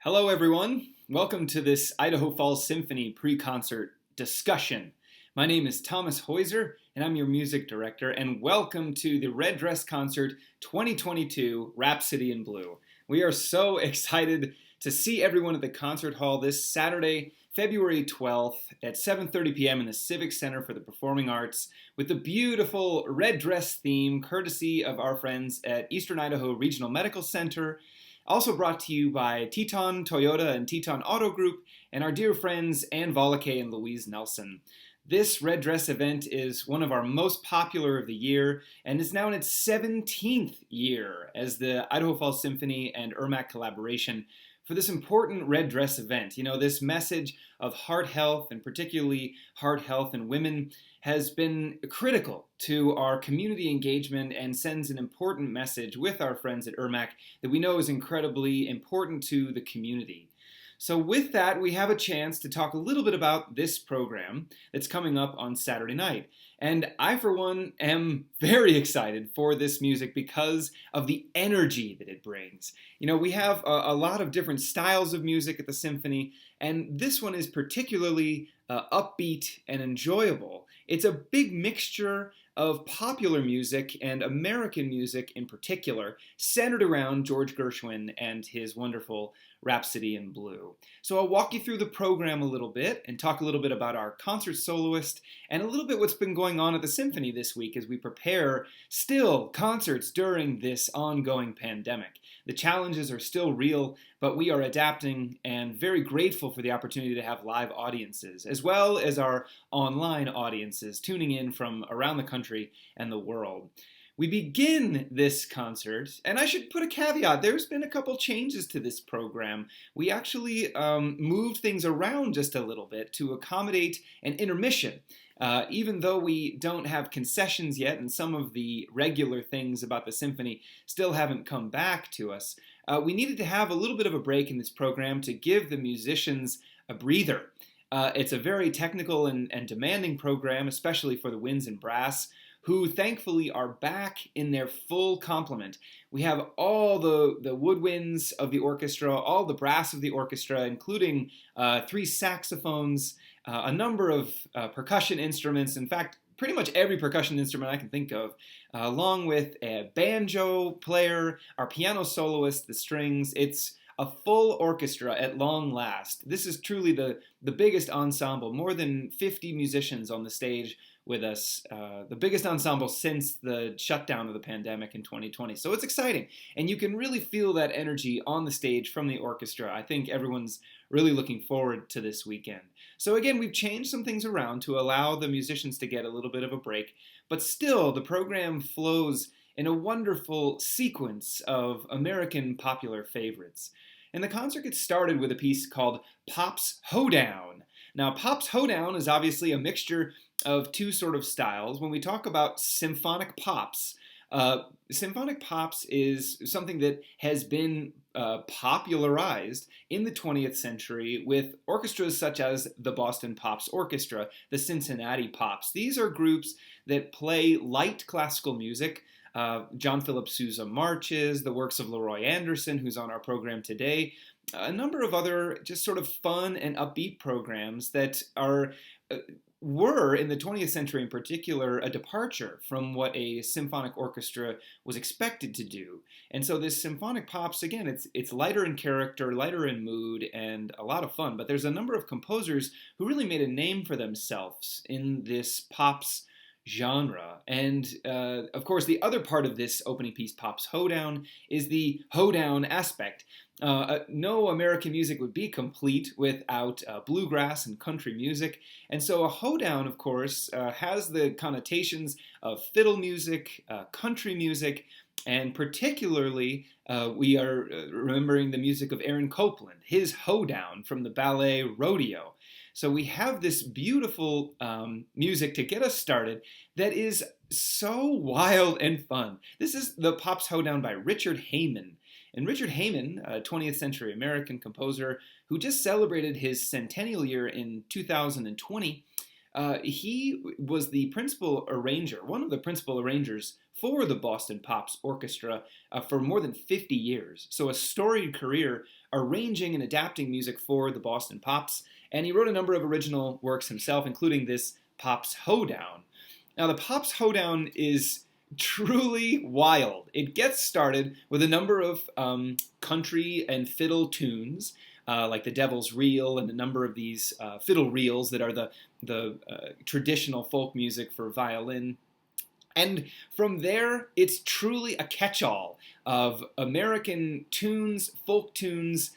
Hello, everyone. Welcome to this Idaho Falls Symphony pre-concert discussion. My name is Thomas Heuser, and I'm your music director, and welcome to the Red Dress Concert 2022 Rhapsody in Blue. We are so excited to see everyone at the concert hall this Saturday, February 12th at 7:30 p.m. in the Civic Center for the Performing Arts with the beautiful red dress theme courtesy of our friends at Eastern Idaho Regional Medical Center. Also brought to you by Teton Toyota and Teton Auto Group and our dear friends Ann Volake and Louise Nelson. This red dress event is one of our most popular of the year and is now in its 17th year as the Idaho Falls Symphony and ERMAC collaboration for this important red dress event. You know, this message of heart health, and particularly heart health in women, has been critical to our community engagement and sends an important message with our friends at ERMAC that we know is incredibly important to the community. So with that, we have a chance to talk a little bit about this program that's coming up on Saturday night. And I, for one, am very excited for this music because of the energy that it brings. You know, we have a lot of different styles of music at the symphony, and this one is particularly upbeat and enjoyable. It's a big mixture of popular music and American music in particular, centered around George Gershwin and his wonderful Rhapsody in Blue. So I'll walk you through the program a little bit and talk a little bit about our concert soloist and a little bit what's been going on at the symphony this week as we prepare still concerts during this ongoing pandemic. The challenges are still real, but we are adapting and very grateful for the opportunity to have live audiences, as well as our online audiences tuning in from around the country and the world. We begin this concert, and I should put a caveat, there's been a couple changes to this program. We actually moved things around just a little bit to accommodate an intermission. Even though we don't have concessions yet, and some of the regular things about the symphony still haven't come back to us, we needed to have a little bit of a break in this program to give the musicians a breather. It's a very technical and demanding program, especially for the winds and brass, who thankfully are back in their full complement. We have all the woodwinds of the orchestra, all the brass of the orchestra, including 3 saxophones, a number of percussion instruments, in fact, pretty much every percussion instrument I can think of, along with a banjo player, our piano soloist, the strings. It's a full orchestra at long last. This is truly the biggest ensemble, more than 50 musicians on the stage with us, the biggest ensemble since the shutdown of the pandemic in 2020. So it's exciting, and you can really feel that energy on the stage from the orchestra. I think everyone's really looking forward to this weekend. So again, we've changed some things around to allow the musicians to get a little bit of a break, but still the program flows in a wonderful sequence of American popular favorites. And the concert gets started with a piece called Pops Hoedown. Now, Pops Hoedown is obviously a mixture of 2 sort of styles. When we talk about Symphonic Pops, Symphonic Pops is something that has been popularized in the 20th century with orchestras such as the Boston Pops Orchestra, the Cincinnati Pops. These are groups that play light classical music, John Philip Sousa marches, the works of Leroy Anderson, who's on our program today, a number of other just sort of fun and upbeat programs that were in the 20th century in particular a departure from what a symphonic orchestra was expected to do. And so this Symphonic Pops, again, it's lighter in character, lighter in mood, and a lot of fun. But there's a number of composers who really made a name for themselves in this pops genre. And of course, the other part of this opening piece, Pops Hoedown, is the hoedown aspect. No American music would be complete without bluegrass and country music. And so a hoedown, of course, has the connotations of fiddle music, country music, and particularly we are remembering the music of Aaron Copland, his hoedown from the ballet Rodeo. So we have this beautiful music to get us started that is so wild and fun. This is the Pops Hoedown by Richard Heyman. And Richard Heyman, a 20th century American composer who just celebrated his centennial year in 2020, he was the principal arranger, one of the principal arrangers for the Boston Pops Orchestra for more than 50 years. So a storied career arranging and adapting music for the Boston Pops, and he wrote a number of original works himself, including this Pops Hoedown. Now, the Pops Hoedown is truly wild. It gets started with a number of country and fiddle tunes, like the Devil's Reel and a number of these fiddle reels that are the traditional folk music for violin. And from there, it's truly a catch-all of American tunes, folk tunes,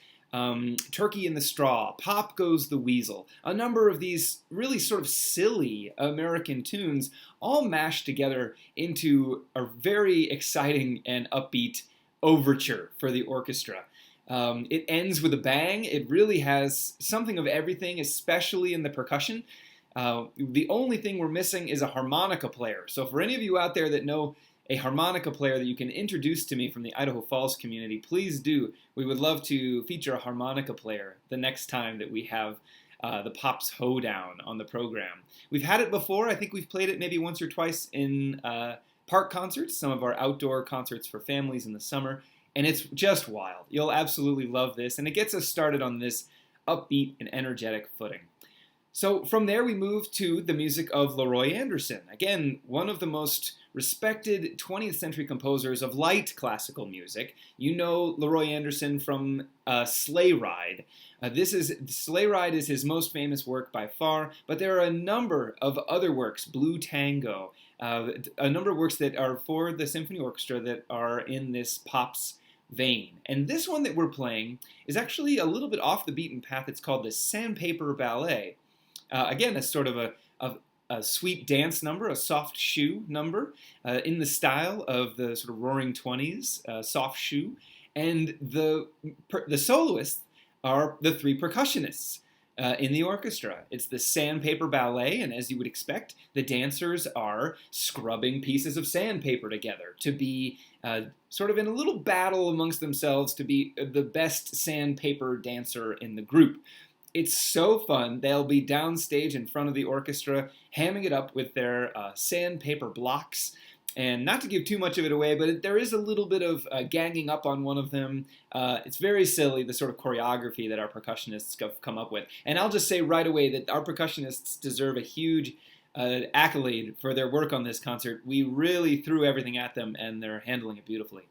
Turkey in the Straw, Pop Goes the Weasel, a number of these really sort of silly American tunes all mashed together into a very exciting and upbeat overture for the orchestra. It ends with a bang. It really has something of everything, especially in the percussion. The only thing we're missing is a harmonica player. So for any of you out there that know a harmonica player that you can introduce to me from the Idaho Falls community, please do. We would love to feature a harmonica player the next time that we have the Pops Hoedown on the program. We've had it before. I think we've played it maybe once or twice in park concerts, some of our outdoor concerts for families in the summer, and it's just wild. You'll absolutely love this, and it gets us started on this upbeat and energetic footing. So from there we move to the music of Leroy Anderson. Again, one of the most respected 20th century composers of light classical music. You know Leroy Anderson from Sleigh Ride. Sleigh Ride is his most famous work by far, but there are a number of other works, Blue Tango, a number of works that are for the symphony orchestra that are in this Pops vein. And this one that we're playing is actually a little bit off the beaten path. It's called the Sandpaper Ballet. Again, a sort of a sweet dance number, a soft shoe number, in the style of the sort of Roaring Twenties, soft shoe. And the soloists are the three percussionists in the orchestra. It's the Sandpaper Ballet, and as you would expect, the dancers are scrubbing pieces of sandpaper together to be sort of in a little battle amongst themselves to be the best sandpaper dancer in the group. It's so fun. They'll be downstage in front of the orchestra, hamming it up with their sandpaper blocks. And not to give too much of it away, but there is a little bit of ganging up on one of them. It's very silly, the sort of choreography that our percussionists have come up with. And I'll just say right away that our percussionists deserve a huge accolade for their work on this concert. We really threw everything at them, and they're handling it beautifully.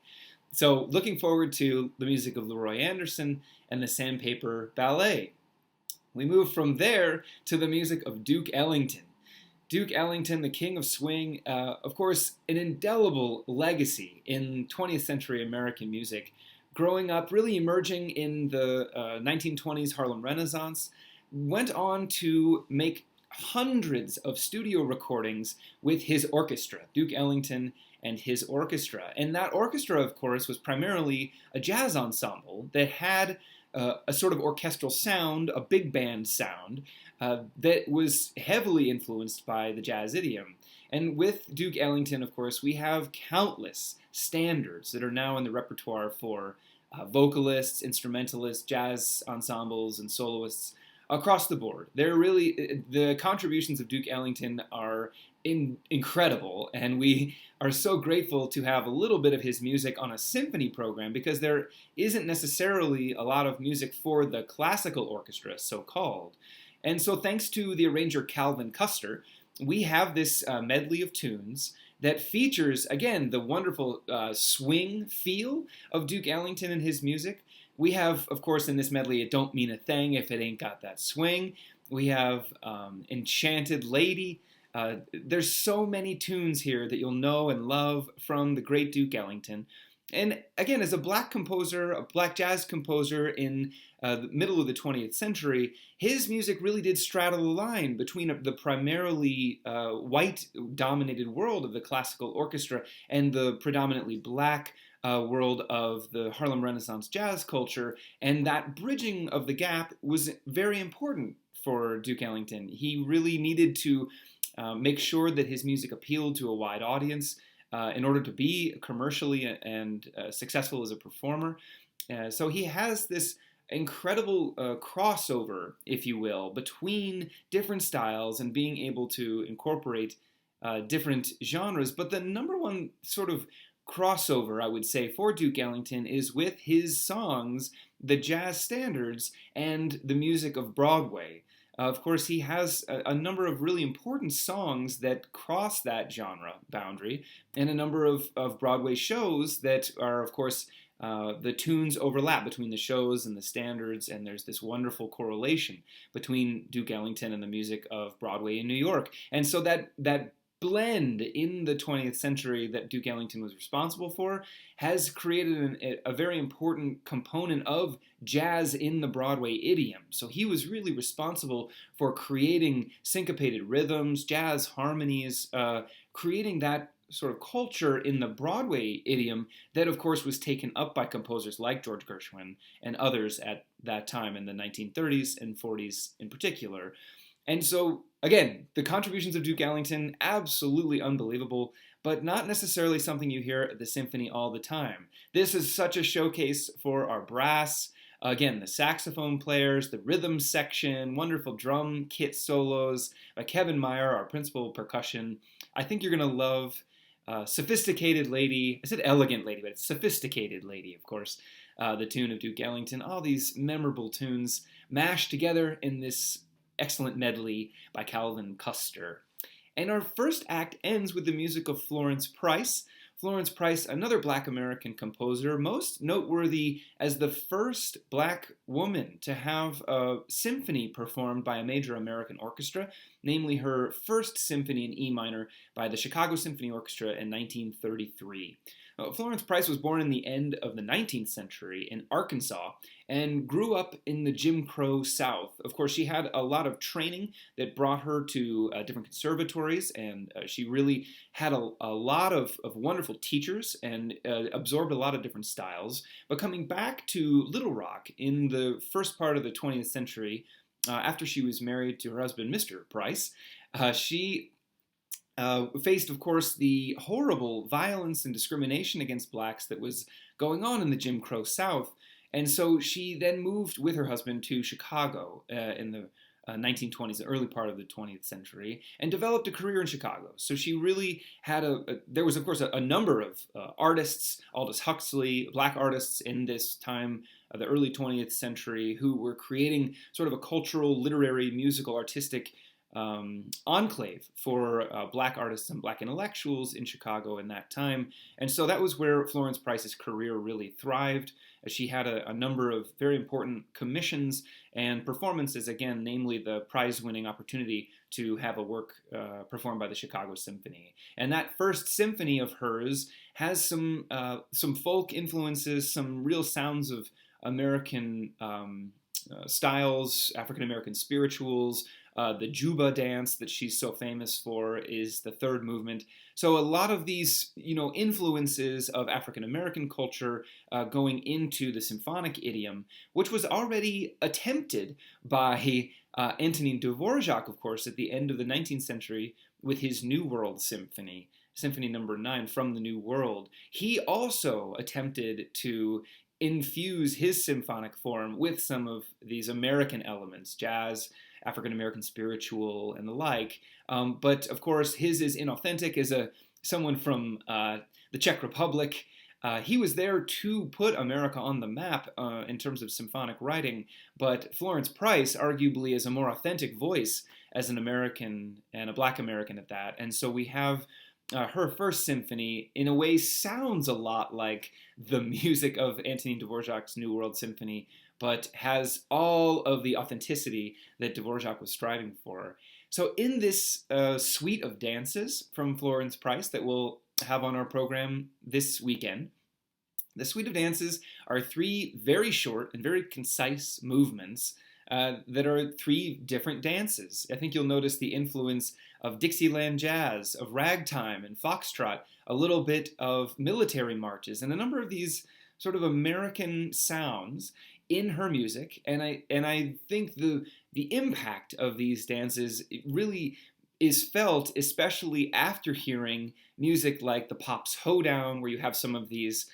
So looking forward to the music of Leroy Anderson and the Sandpaper Ballet. We move from there to the music of Duke Ellington. Duke Ellington, the king of swing, of course, an indelible legacy in 20th century American music, growing up, really emerging in the 1920s Harlem Renaissance, went on to make hundreds of studio recordings with his orchestra, Duke Ellington and his orchestra. And that orchestra, of course, was primarily a jazz ensemble that had a sort of orchestral sound, a big band sound, that was heavily influenced by the jazz idiom. And with Duke Ellington, of course, we have countless standards that are now in the repertoire for vocalists, instrumentalists, jazz ensembles, and soloists across the board. The contributions of Duke Ellington are incredible, and we are so grateful to have a little bit of his music on a symphony program because there isn't necessarily a lot of music for the classical orchestra, so-called. And so thanks to the arranger Calvin Custer, we have this medley of tunes that features, again, the wonderful swing feel of Duke Ellington and his music. We have, of course, in this medley, It Don't Mean a Thing If It Ain't Got That Swing. We have Enchanted Lady. There's so many tunes here that you'll know and love from the great Duke Ellington. And again, as a black composer, a black jazz composer in the middle of the 20th century, his music really did straddle the line between the primarily white-dominated world of the classical orchestra and the predominantly black world of the Harlem Renaissance jazz culture. And that bridging of the gap was very important for Duke Ellington. He really needed to make sure that his music appealed to a wide audience in order to be commercially and successful as a performer. So he has this incredible crossover, if you will, between different styles and being able to incorporate different genres. But the number one sort of crossover, I would say, for Duke Ellington is with his songs, the jazz standards, and the music of Broadway. Of course, he has a number of really important songs that cross that genre boundary, and a number of Broadway shows that are, of course, the tunes overlap between the shows and the standards, and there's this wonderful correlation between Duke Ellington and the music of Broadway in New York. And so that blend in the 20th century that Duke Ellington was responsible for has created a very important component of jazz in the Broadway idiom. So he was really responsible for creating syncopated rhythms, jazz harmonies, creating that sort of culture in the Broadway idiom that, of course, was taken up by composers like George Gershwin and others at that time in the 1930s and 40s in particular. And so, again, the contributions of Duke Ellington, absolutely unbelievable, but not necessarily something you hear at the symphony all the time. This is such a showcase for our brass. Again, the saxophone players, the rhythm section, wonderful drum kit solos by Kevin Meyer, our principal percussion. I think you're going to love Sophisticated Lady. I said Elegant Lady, but it's Sophisticated Lady, of course. The tune of Duke Ellington. All these memorable tunes mashed together in this excellent medley by Calvin Custer. And our first act ends with the music of Florence Price. Florence Price, another Black American composer, most noteworthy as the first Black woman to have a symphony performed by a major American orchestra, namely her first symphony in E minor by the Chicago Symphony Orchestra in 1933. Florence Price was born in the end of the 19th century in Arkansas and grew up in the Jim Crow South. Of course, she had a lot of training that brought her to different conservatories, and she really had a lot of wonderful teachers and absorbed a lot of different styles. But coming back to Little Rock in the first part of the 20th century, after she was married to her husband, Mr. Price, she faced, of course, the horrible violence and discrimination against blacks that was going on in the Jim Crow South. And so she then moved with her husband to Chicago in the 1920s, the early part of the 20th century, and developed a career in Chicago. So she really had there was, of course, a number of artists, Aldous Huxley, black artists in this time, the early 20th century, who were creating sort of a cultural, literary, musical, artistic enclave for black artists and black intellectuals in Chicago in that time. And so that was where Florence Price's career really thrived. She had a number of very important commissions and performances, again, namely the prize-winning opportunity to have a work performed by the Chicago Symphony. And that first symphony of hers has some folk influences, some real sounds of American styles, African-American spirituals. The Juba dance that she's so famous for is the third movement. So a lot of these, influences of African-American culture going into the symphonic idiom, which was already attempted by Antonin Dvorak, of course, at the end of the 19th century with his New World Symphony, Symphony No. 9 from the New World. He also attempted to infuse his symphonic form with some of these American elements, jazz, African-American spiritual, and the like. But of course, his is inauthentic as someone from the Czech Republic. He was there to put America on the map in terms of symphonic writing, but Florence Price arguably is a more authentic voice as an American and a Black American at that. And so we have her first symphony, in a way, sounds a lot like the music of Antonin Dvorak's New World Symphony, but has all of the authenticity that Dvorak was striving for. So in this suite of dances from Florence Price that we'll have on our program this weekend, the suite of dances are three very short and very concise movements that are three different dances. I think you'll notice the influence of Dixieland jazz, of ragtime and foxtrot, a little bit of military marches, and a number of these sort of American sounds in her music. And I think the impact of these dances really is felt, especially after hearing music like the Pops Hoedown, where you have some of these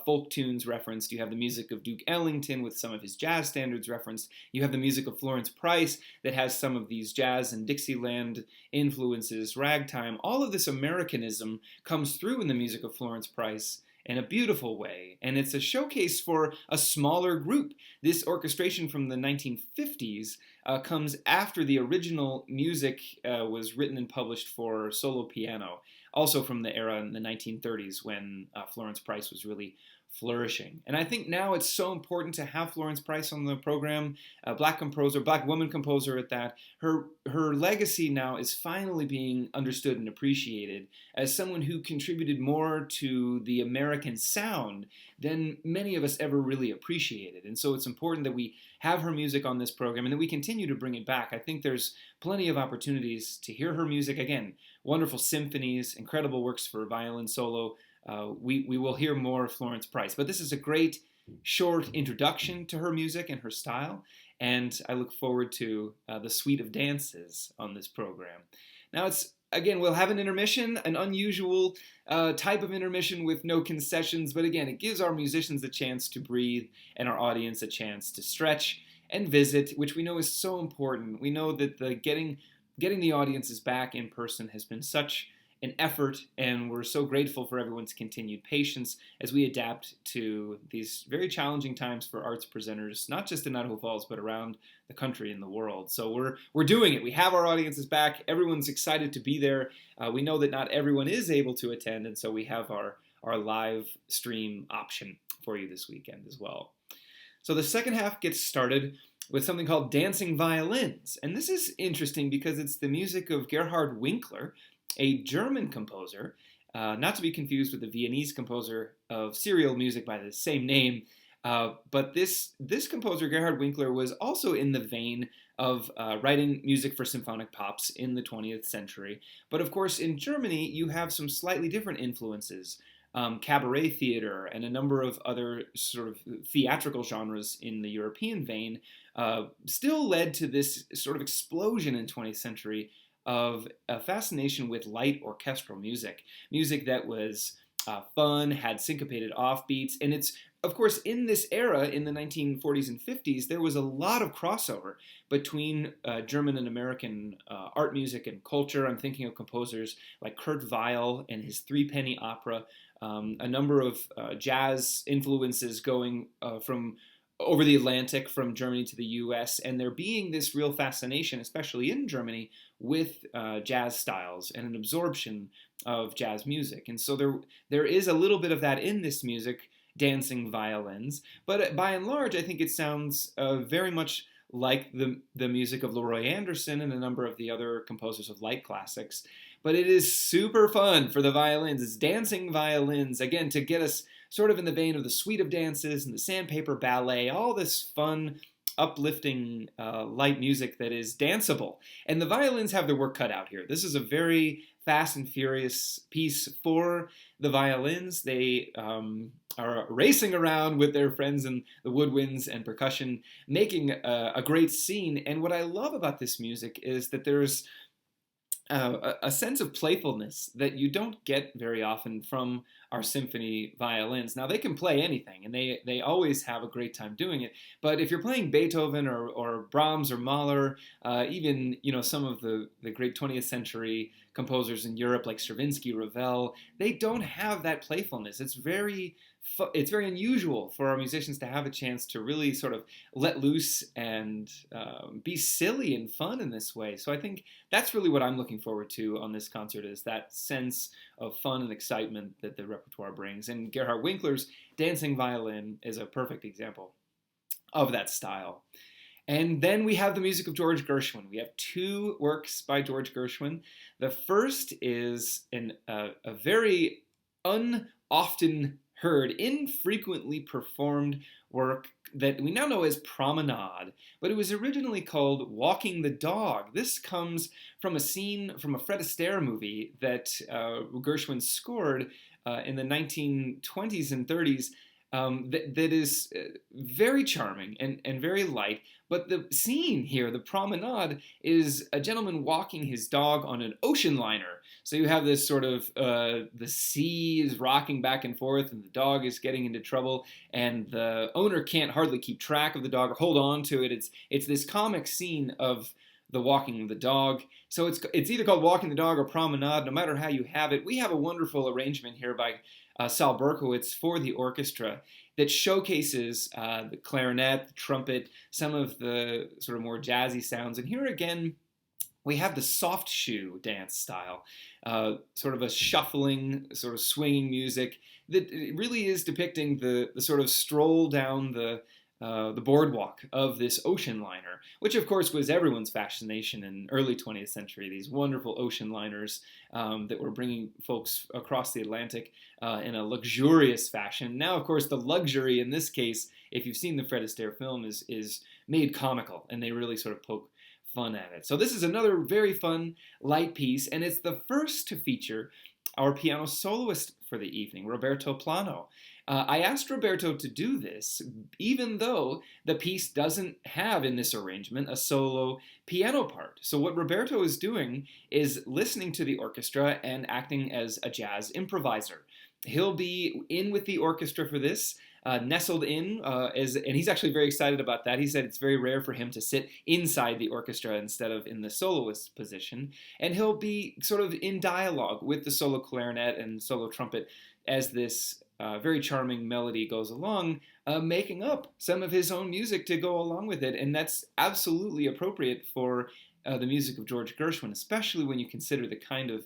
folk tunes referenced. You have the music of Duke Ellington with some of his jazz standards referenced. You have the music of Florence Price that has some of these jazz and Dixieland influences, ragtime. All of this Americanism comes through in the music of Florence Price in a beautiful way, and it's a showcase for a smaller group. This orchestration from the 1950s comes after the original music was written and published for solo piano, also from the era in the 1930s when Florence Price was really flourishing. And I think now it's so important to have Florence Price on the program, a black composer, black woman composer at that. Her legacy now is finally being understood and appreciated as someone who contributed more to the American sound than many of us ever really appreciated. And so it's important that we have her music on this program and that we continue to bring it back. I think there's plenty of opportunities to hear her music. Again, wonderful symphonies, incredible works for violin solo. We will hear more of Florence Price, but this is a great short introduction to her music and her style, and I look forward to the suite of dances on this program. Now we'll have an intermission, an unusual type of intermission with no concessions, but again, it gives our musicians a chance to breathe and our audience a chance to stretch and visit, which we know is so important. We know that getting the audiences back in person has been such an effort, and we're so grateful for everyone's continued patience as we adapt to these very challenging times for arts presenters, not just in Idaho Falls, but around the country and the world. So we're doing it. We have our audiences back. Everyone's excited to be there. We know that not everyone is able to attend, and so we have our live stream option for you this weekend as well. So the second half gets started with something called Dancing Violins. And this is interesting because it's the music of Gerhard Winkler, a German composer, not to be confused with the Viennese composer of serial music by the same name. But this composer, Gerhard Winkler, was also in the vein of writing music for symphonic pops in the 20th century. But of course, in Germany, you have some slightly different influences. Cabaret theater and a number of other sort of theatrical genres in the European vein still led to this sort of explosion in 20th century of a fascination with light orchestral music that was fun, had syncopated offbeats, and it's, of course, in this era, in the 1940s and 50s, there was a lot of crossover between German and American art music and culture. I'm thinking of composers like Kurt Weill and his Three-Penny Opera, a number of jazz influences going from over the Atlantic from Germany to the US, and there being this real fascination, especially in Germany, with jazz styles and an absorption of jazz music. And so there is a little bit of that in this music, Dancing Violins, but by and large, I think it sounds very much like the music of Leroy Anderson and a number of the other composers of light classics. But it is super fun for the violins. It's Dancing Violins, again, to get us sort of in the vein of the Suite of Dances and the Sandpaper Ballet, all this fun, uplifting light music that is danceable. And the violins have their work cut out here. This is a very fast and furious piece for the violins. They are racing around with their friends in the woodwinds and percussion, making a great scene. And what I love about this music is that there's a sense of playfulness that you don't get very often from our symphony violins. Now, they can play anything, and they always have a great time doing it. But if you're playing Beethoven or Brahms or Mahler, even some of the great 20th century composers in Europe like Stravinsky, Ravel, they don't have that playfulness. It's very unusual for our musicians to have a chance to really sort of let loose and be silly and fun in this way. So I think that's really what I'm looking forward to on this concert, is that sense of fun and excitement that the repertoire brings. And Gerhard Winkler's Dancing Violin is a perfect example of that style. And then we have the music of George Gershwin. We have two works by George Gershwin. The first is a very unoften heard, infrequently performed work that we now know as Promenade, but it was originally called Walking the Dog. This comes from a scene from a Fred Astaire movie that Gershwin scored in the 1920s and 30s that is very charming and very light. But the scene here, the Promenade, is a gentleman walking his dog on an ocean liner. So you have this sort of the sea is rocking back and forth, and the dog is getting into trouble, and the owner can't hardly keep track of the dog or hold on to it. It's this comic scene of the walking of the dog. So it's either called Walking the Dog or Promenade, no matter how you have it. We have a wonderful arrangement here by Saul Berkowitz for the orchestra that showcases the clarinet, the trumpet, some of the sort of more jazzy sounds. And here again, we have the soft shoe dance style, sort of a shuffling, sort of swinging music that really is depicting the sort of stroll down the boardwalk of this ocean liner, which of course was everyone's fascination in early 20th century, these wonderful ocean liners that were bringing folks across the Atlantic in a luxurious fashion. Now, of course, the luxury in this case, if you've seen the Fred Astaire film, is made comical, and they really sort of poke fun at it. So this is another very fun, light piece, and it's the first to feature our piano soloist for the evening, Roberto Plano. I asked Roberto to do this, even though the piece doesn't have in this arrangement a solo piano part. So what Roberto is doing is listening to the orchestra and acting as a jazz improviser. He'll be in with the orchestra for this, nestled in, and he's actually very excited about that. He said it's very rare for him to sit inside the orchestra instead of in the soloist position. And he'll be sort of in dialogue with the solo clarinet and solo trumpet as this very charming melody goes along, making up some of his own music to go along with it. And that's absolutely appropriate for the music of George Gershwin, especially when you consider the kind of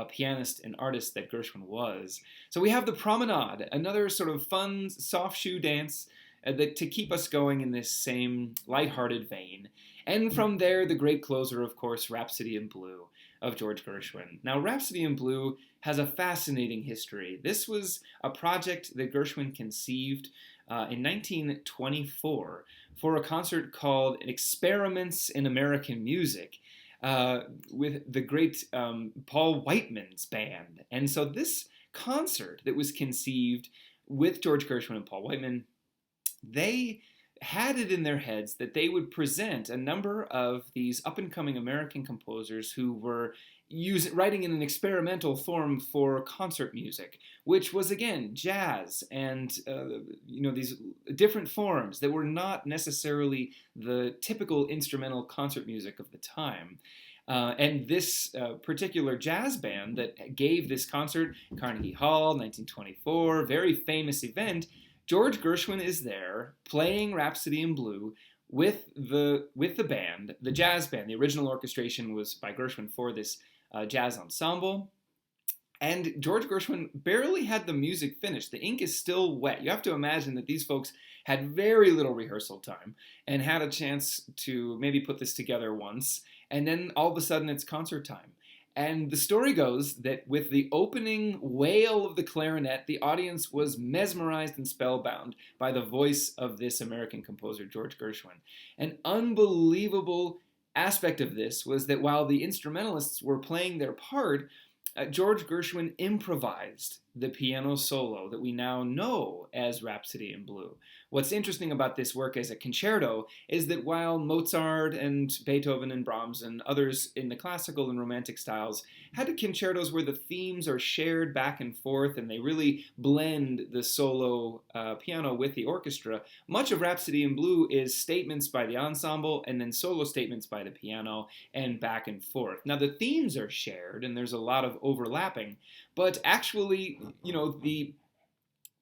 pianist and artist that Gershwin was. So we have the Promenade, another sort of fun, soft shoe dance to keep us going in this same lighthearted vein. And from there, the great closer, of course, Rhapsody in Blue of George Gershwin. Now, Rhapsody in Blue has a fascinating history. This was a project that Gershwin conceived in 1924 for a concert called Experiments in American Music, with the great Paul Whiteman's band. And so this concert that was conceived with George Gershwin and Paul Whiteman, they had it in their heads that they would present a number of these up-and-coming American composers who were writing in an experimental form for concert music, which was, again, jazz and these different forms that were not necessarily the typical instrumental concert music of the time. And this particular jazz band that gave this concert, Carnegie Hall, 1924, very famous event, George Gershwin is there playing Rhapsody in Blue with the band, the jazz band. The original orchestration was by Gershwin for this jazz ensemble. And George Gershwin barely had the music finished. The ink is still wet. You have to imagine that these folks had very little rehearsal time and had a chance to maybe put this together once. And then all of a sudden it's concert time. And the story goes that with the opening wail of the clarinet, the audience was mesmerized and spellbound by the voice of this American composer, George Gershwin. An unbelievable aspect of this was that while the instrumentalists were playing their part, George Gershwin improvised the piano solo that we now know as Rhapsody in Blue. What's interesting about this work as a concerto is that while Mozart and Beethoven and Brahms and others in the classical and romantic styles had concertos where the themes are shared back and forth and they really blend the solo piano with the orchestra, much of Rhapsody in Blue is statements by the ensemble and then solo statements by the piano and back and forth. Now the themes are shared and there's a lot of overlapping, but actually,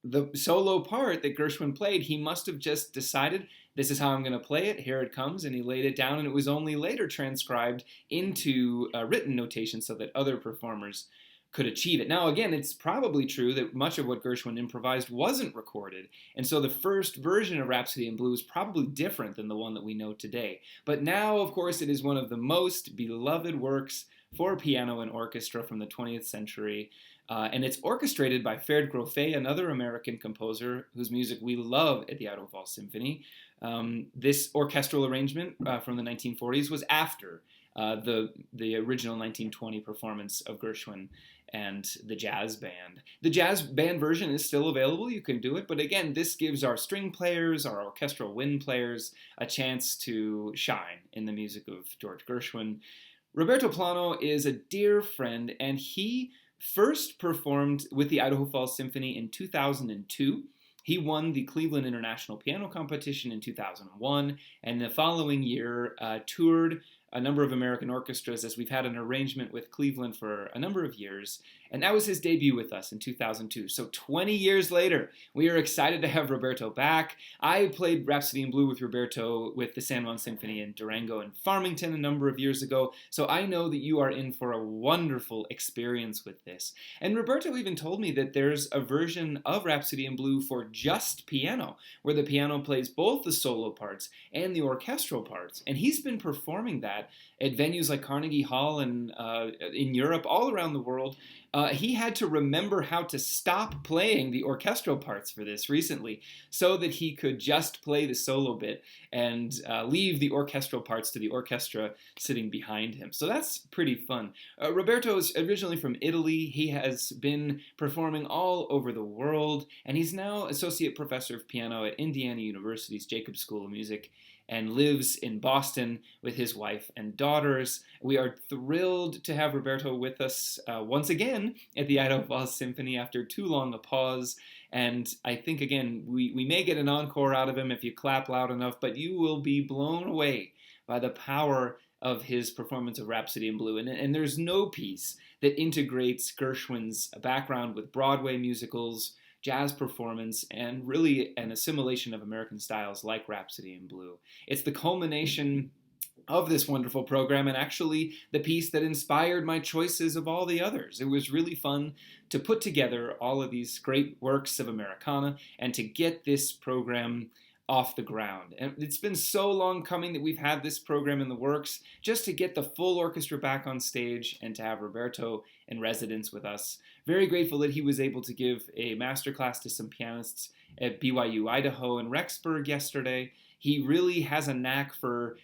the solo part that Gershwin played, he must have just decided, this is how I'm going to play it, here it comes, and he laid it down, and it was only later transcribed into written notation so that other performers could achieve it. Now, again, it's probably true that much of what Gershwin improvised wasn't recorded, and so the first version of Rhapsody in Blue is probably different than the one that we know today. But now, of course, it is one of the most beloved works for piano and orchestra from the 20th century, and it's orchestrated by Ferd Groffet, another American composer whose music we love at the Idaho Falls Symphony. This orchestral arrangement from the 1940s was after the original 1920 performance of Gershwin and the jazz band. The jazz band version is still available, you can do it, but again, this gives our string players, our orchestral wind players, a chance to shine in the music of George Gershwin. Roberto Plano is a dear friend, and he first performed with the Idaho Falls Symphony in 2002. He won the Cleveland International Piano Competition in 2001, and the following year toured a number of American orchestras, as we've had an arrangement with Cleveland for a number of years. And that was his debut with us in 2002. So 20 years later, we are excited to have Roberto back. I played Rhapsody in Blue with Roberto with the San Juan Symphony in Durango and Farmington a number of years ago. So I know that you are in for a wonderful experience with this. And Roberto even told me that there's a version of Rhapsody in Blue for just piano, where the piano plays both the solo parts and the orchestral parts. And he's been performing that at venues like Carnegie Hall and in Europe, all around the world. He had to remember how to stop playing the orchestral parts for this recently so that he could just play the solo bit and leave the orchestral parts to the orchestra sitting behind him. So that's pretty fun. Roberto is originally from Italy. He has been performing all over the world, and he's now associate professor of piano at Indiana University's Jacobs School of Music and lives in Boston with his wife and daughters. We are thrilled to have Roberto with us once again at the Idaho Falls Symphony after too long a pause. And I think, again, we may get an encore out of him if you clap loud enough, but you will be blown away by the power of his performance of Rhapsody in Blue. And there's no piece that integrates Gershwin's background with Broadway musicals, jazz performance, and really an assimilation of American styles like Rhapsody in Blue. It's the culmination of this wonderful program, and actually the piece that inspired my choices of all the others. It was really fun to put together all of these great works of Americana and to get this program off the ground. And it's been so long coming that we've had this program in the works just to get the full orchestra back on stage and to have Roberto in residence with us. Very grateful that he was able to give a masterclass to some pianists at BYU Idaho and Rexburg yesterday. He really has a knack for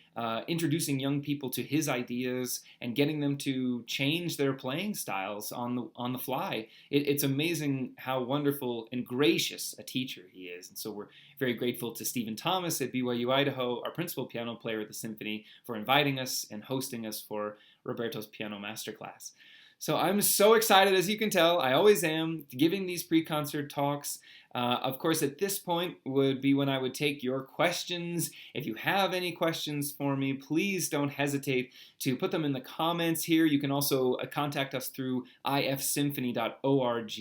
introducing young people to his ideas and getting them to change their playing styles on the fly. It's amazing how wonderful and gracious a teacher he is. And so we're very grateful to Stephen Thomas at BYU Idaho, our principal piano player at the Symphony, for inviting us and hosting us for Roberto's Piano Masterclass. So I'm so excited, as you can tell. I always am, giving these pre-concert talks. Of course, at this point would be when I would take your questions. If you have any questions for me, please don't hesitate to put them in the comments here. You can also contact us through ifsymphony.org,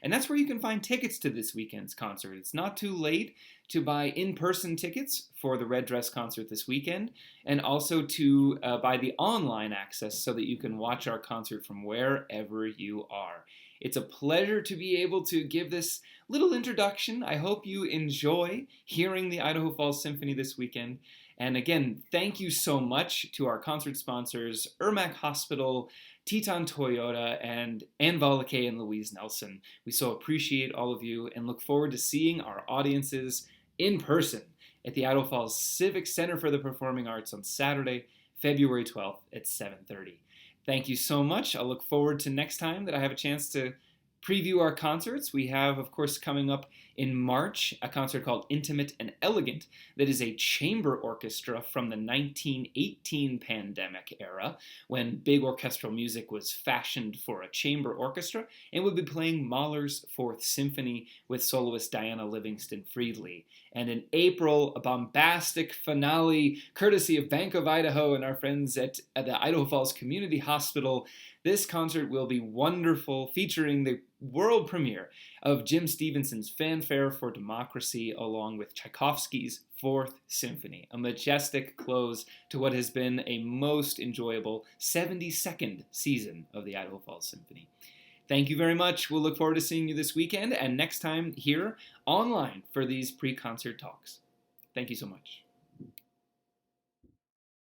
and that's where you can find tickets to this weekend's concert. It's not too late to buy in-person tickets for the Red Dress concert this weekend, and also to buy the online access so that you can watch our concert from wherever you are. It's a pleasure to be able to give this little introduction. I hope you enjoy hearing the Idaho Falls Symphony this weekend. And again, thank you so much to our concert sponsors, Ermac Hospital, Teton Toyota, and Ann Volake and Louise Nelson. We so appreciate all of you and look forward to seeing our audiences in person at the Idaho Falls Civic Center for the Performing Arts on Saturday, February 12th at 7:30. Thank you so much. I'll look forward to next time that I have a chance to preview our concerts. We have, of course, coming up in March, a concert called Intimate and Elegant that is a chamber orchestra from the 1918 pandemic era, when big orchestral music was fashioned for a chamber orchestra, and we'll be playing Mahler's Fourth Symphony with soloist Diana Livingston Friedley. And in April, a bombastic finale, courtesy of Bank of Idaho and our friends at the Idaho Falls Community Hospital. This concert will be wonderful, featuring the world premiere of Jim Stevenson's Fanfare for Democracy, along with Tchaikovsky's Fourth Symphony, a majestic close to what has been a most enjoyable 72nd season of the Idaho Falls Symphony. Thank you very much. We'll look forward to seeing you this weekend and next time here online for these pre-concert talks. Thank you so much.